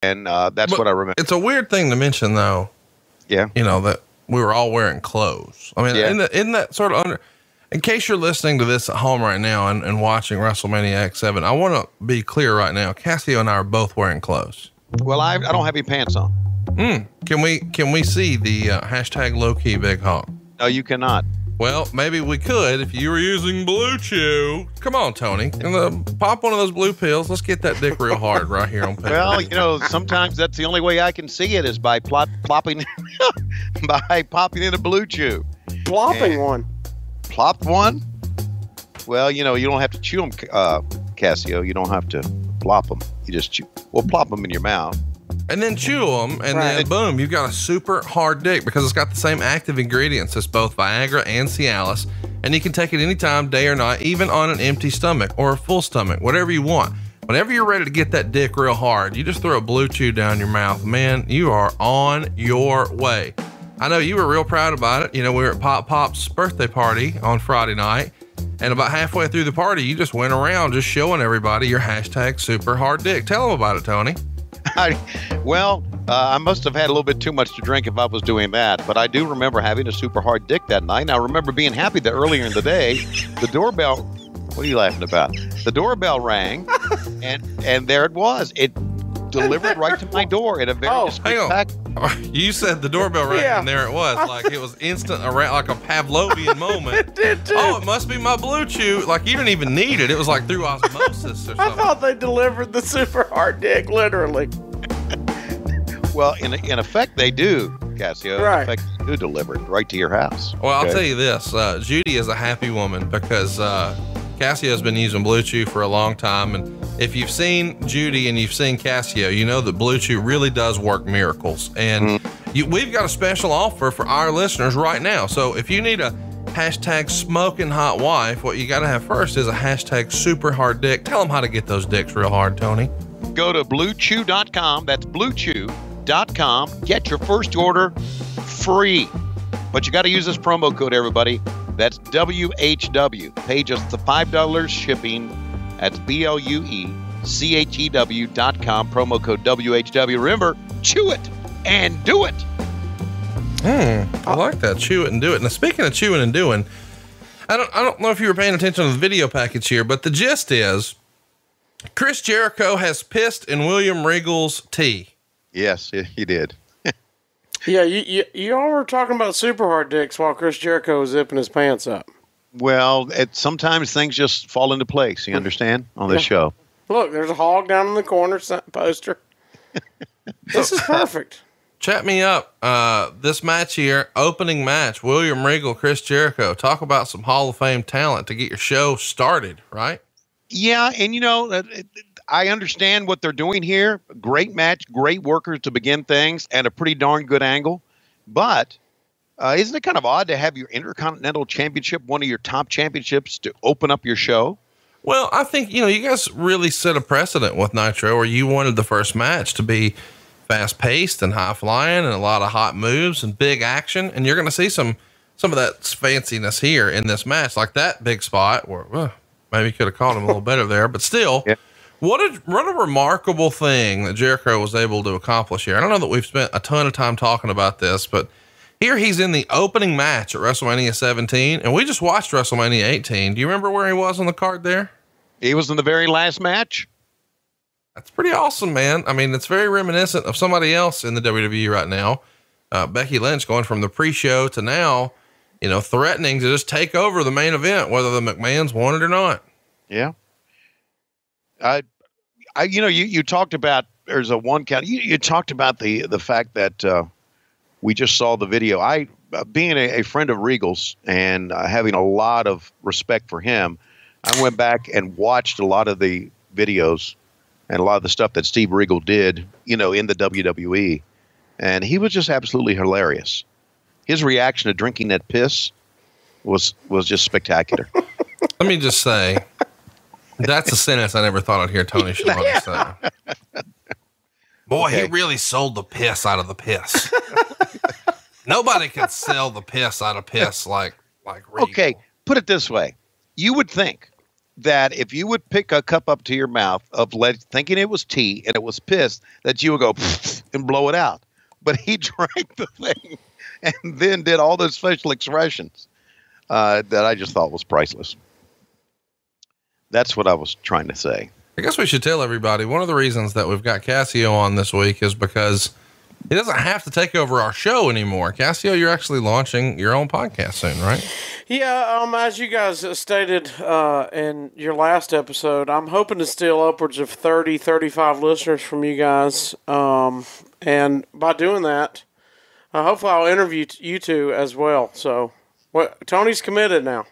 And that's what I remember. It's a weird thing to mention, though. Yeah. You know, that we were all wearing clothes. I mean, isn't that sort of in case you're listening to this at home right now and watching WrestleMania X7, I want to be clear right now. Cassio and I are both wearing clothes. Well, I don't have any pants on. Can we see the hashtag low key big hawk? No, you cannot. Well, maybe we could if you were using Blue Chew. Come on, Tony. Pop one of those blue pills. Let's get that dick real hard right here on paper. Well, you know, sometimes that's the only way I can see it is by plopping by popping in a Blue Chew. Plopping one. Plopped one? Well, you know, you don't have to chew them, Cassio. You don't have to plop them. You just chew. Well, plop them in your mouth. And then chew them, and then boom, you've got a super hard dick because it's got the same active ingredients as both Viagra and Cialis, and you can take it anytime, day or night, even on an empty stomach or a full stomach, whatever you want. Whenever you're ready to get that dick real hard, you just throw a Blue Chew down your mouth. Man, you are on your way. I know you were real proud about it. You know, we were at Pop Pop's birthday party on Friday night, and about halfway through the party, you just went around just showing everybody your hashtag super hard dick. Tell them about it, Tony. I must have had a little bit too much to drink if I was doing that, but I do remember having a super hard dick that night. And I remember being happy that earlier in the day, the doorbell, what are you laughing about? The doorbell rang and there it was. It delivered right to my door in a very discreet pack. You said the doorbell rang and there it was. Like it was instant, like a Pavlovian moment. It did too. Oh, it must be my Blue Chew. Like you didn't even need it. It was like through osmosis or something. I thought they delivered the super hard dick, literally. Well, in effect, they do, Cassio. Right. In effect, they do deliver it right to your house. Well, I'll tell you this. Judy is a happy woman because Cassio's been using Blue Chew for a long time. And if you've seen Judy and you've seen Cassio, you know that Blue Chew really does work miracles. And we've got a special offer for our listeners right now. So if you need a hashtag smoking hot wife, what you got to have first is a hashtag super hard dick. Tell them how to get those dicks real hard, Tony. Go to bluechew.com. That's bluechew.com. Get your first order free. But you got to use this promo code, everybody. That's WHW. Pay just the $5 shipping. That's BLUECHEW.com. Promo code WHW. Remember, chew it and do it. I like that. Chew it and do it. Now, speaking of chewing and doing, I don't know if you were paying attention to the video package here, but the gist is Chris Jericho has pissed in William Regal's tea. Yes, he did. Yeah, you all were talking about super hard dicks while Chris Jericho was zipping his pants up. Well, sometimes things just fall into place, you understand, on this show. Look, there's a hog down in the corner poster. This is perfect. Chat me up. This match here, opening match, William Regal, Chris Jericho. Talk about some Hall of Fame talent to get your show started, right? Yeah, and you know, I understand what they're doing here. Great match, great workers to begin things, and a pretty darn good angle. But isn't it kind of odd to have your Intercontinental Championship, one of your top championships, to open up your show? Well, I think, you know, you guys really set a precedent with Nitro where you wanted the first match to be fast paced and high flying and a lot of hot moves and big action. And you're going to see some of that fanciness here in this match, like that big spot where maybe could have caught him a little better there, but still. Yeah. What a remarkable thing that Jericho was able to accomplish here. I don't know that we've spent a ton of time talking about this, but here he's in the opening match at WrestleMania 17, and we just watched WrestleMania 18. Do you remember where he was on the card there? He was in the very last match. That's pretty awesome, man. I mean, it's very reminiscent of somebody else in the WWE right now. Becky Lynch going from the pre-show to now, you know, threatening to just take over the main event, whether the McMahons want it or not. Yeah. You know, you talked about, there's a one count. You talked about the fact that, we just saw the video. Being a friend of Regal's and having a lot of respect for him, I went back and watched a lot of the videos and a lot of the stuff that Steve Regal did, you know, in the WWE. And he was just absolutely hilarious. His reaction to drinking that piss was just spectacular. Let me just say, that's a sentence I never thought I'd hear Tony Schiavone say. Boy, okay. He really sold the piss out of the piss. Nobody can sell the piss out of piss like Regal. Okay, put it this way. You would think that if you would pick a cup up to your mouth thinking it was tea and it was piss, that you would go and blow it out. But he drank the thing and then did all those facial expressions that I just thought was priceless. That's what I was trying to say. I guess we should tell everybody one of the reasons that we've got Cassio on this week is because he doesn't have to take over our show anymore. Cassio, you're actually launching your own podcast soon, right? Yeah, as you guys stated in your last episode, I'm hoping to steal upwards of 30, 35 listeners from you guys. And by doing that, hopefully I'll interview you two as well. So, Tony's committed now.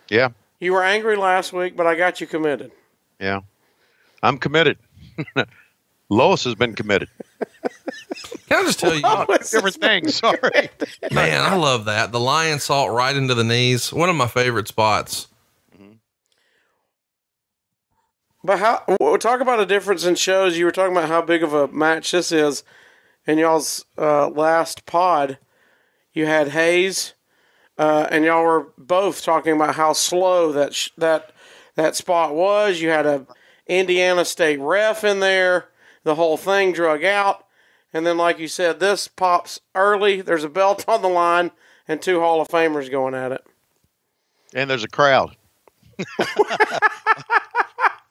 Yeah. You were angry last week, but I got you committed. Yeah. I'm committed. Lois has been committed. Can I just tell you different things? Sorry, man. I love that the lion salt right into the knees. One of my favorite spots. But we'll talk about a difference in shows. You were talking about how big of a match this is. In y'all's last pod, you had Hayes, and y'all were both talking about how slow that spot was. You had a Indiana State ref in there. The whole thing drug out. And then, like you said, this pops early. There's a belt on the line and 2 Hall of Famers going at it. And there's a crowd.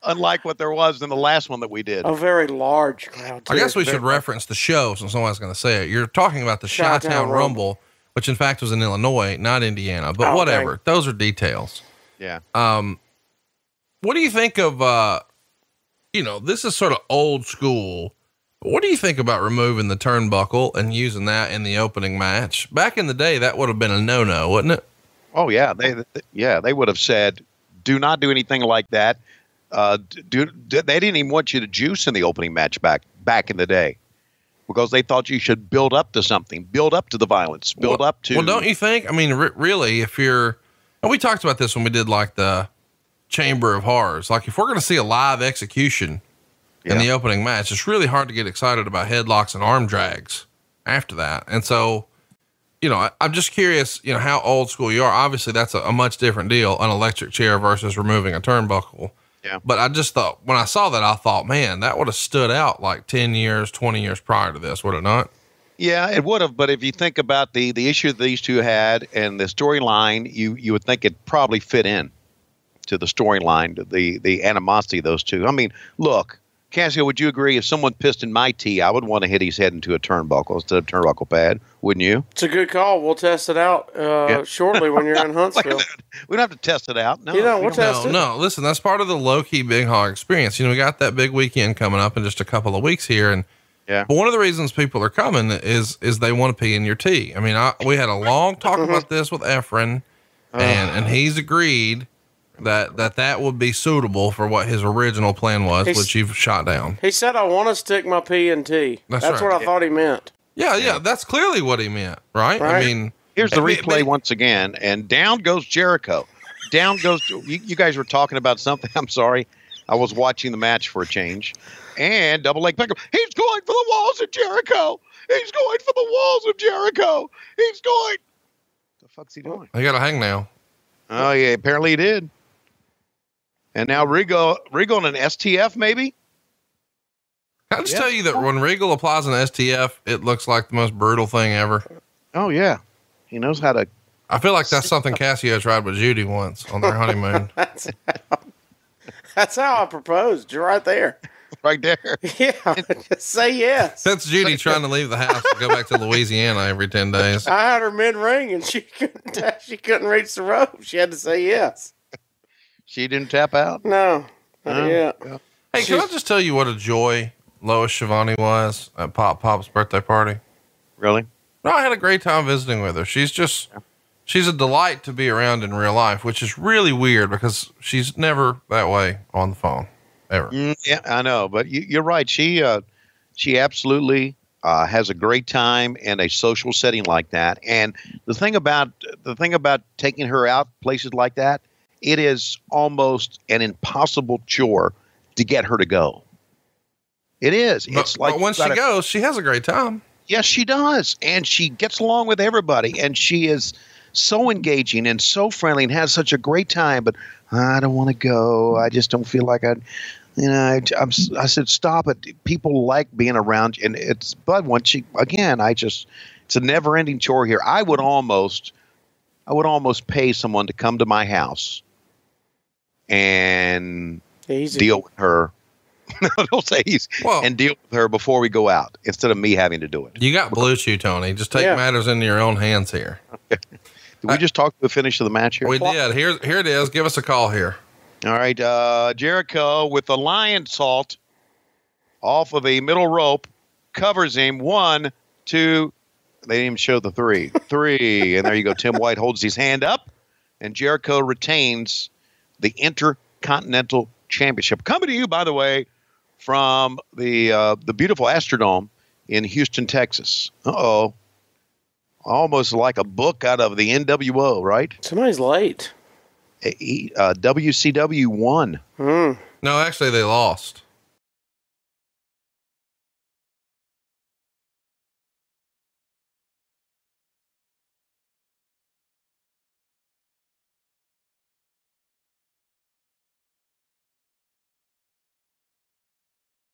Unlike what there was in the last one that we did. A very large crowd, too. I guess we should reference the show since someone's going to say it. You're talking about the Chi-Town Rumble, which in fact was in Illinois, not Indiana. But whatever. Okay. Those are details. Yeah. What do you think of, this is sort of old school. What do you think about removing the turnbuckle and using that in the opening match? Back in the day, that would have been a no-no, wouldn't it? Oh yeah. They would have said, do not do anything like that. They didn't even want you to juice in the opening match back in the day because they thought you should build up to something, build up to the violence, build up to. Well, don't you think? I mean, really, if you're, and we talked about this when we did like the Chamber of Horrors, like if we're going to see a live execution in the opening match, it's really hard to get excited about headlocks and arm drags after that. And so, I'm just curious, how old school you are. Obviously that's a much different deal, an electric chair versus removing a turnbuckle. Yeah. But I just thought, when I saw that, I thought, man, that would have stood out like 10 years, 20 years prior to this, would it not? Yeah, it would have. But if you think about the issue that these two had and the storyline, you would think it probably fit in to the storyline, the animosity of those two. I mean, look, Cassio, would you agree if someone pissed in my tea, I would want to hit his head into a turnbuckle instead of a turnbuckle pad, wouldn't you? It's a good call. We'll test it out shortly when you're in Huntsville. We don't have to test it out. No, we'll test it. No, listen, that's part of the low-key Big Hog experience. We got that big weekend coming up in just a couple of weeks here. And but one of the reasons people are coming is they want to pee in your tea. I mean, we had a long talk about this with Efren, and he's agreed that would be suitable for what his original plan was, which you've shot down. He said, I want to stick my pee in tea. That's right. What I thought he meant. Yeah. That's clearly what he meant. Right. I mean, here's the replay once again, and down goes Jericho. Down goes, you guys were talking about something. I'm sorry. I was watching the match for a change, and double leg pickup. He's going for the walls of Jericho. He's going for the walls of Jericho. He's going. What the fuck's he doing? He got a hang now. Oh yeah. Apparently he did. And now Regal in an STF, maybe? Can I just tell you that when Regal applies an STF, it looks like the most brutal thing ever. Oh, yeah. He knows how to. I feel like that's something Cassio tried with Judy once on their honeymoon. That's how I proposed. You're right there. Right there. Yeah. Just say yes. That's Judy trying to leave the house and go back to Louisiana every 10 days. I had her mid-ring and she couldn't reach the rope. She had to say yes. She didn't tap out? No. Not yet. Yeah. Hey, can I just tell you what a joy Lois Schiavone was at Pop's birthday party? Really? No, I had a great time visiting with her. She's a delight to be around in real life, which is really weird because she's never that way on the phone, ever. Yeah, I know. But you're right. She absolutely has a great time in a social setting like that. And the thing about taking her out places like that, it is almost an impossible chore to get her to go. It is. It's like, but when she goes, she has a great time. Yes, she does. And she gets along with everybody. And she is so engaging and so friendly and has such a great time. But I don't want to go. I just don't feel like I said, stop it. People like being around you. But once you, again, it's a never ending chore here. I would almost pay someone to come to my house and deal with her. No, don't say and deal with her before we go out instead of me having to do it. You got Blue Chew, Tony. Just take matters into your own hands here. Did we just talk to the finish of the match here? We did. Here it is. Give us a call here. All right. Jericho with the lion salt off of the middle rope covers him. 1, 2. They didn't even show the 3. 3. And there you go. Tim White holds his hand up, and Jericho retains the Intercontinental Championship. Coming to you, by the way, from the beautiful Astrodome in Houston, Texas. Uh-oh. Almost like a book out of the NWO, right? Somebody's late. WCW won. No, actually, they lost.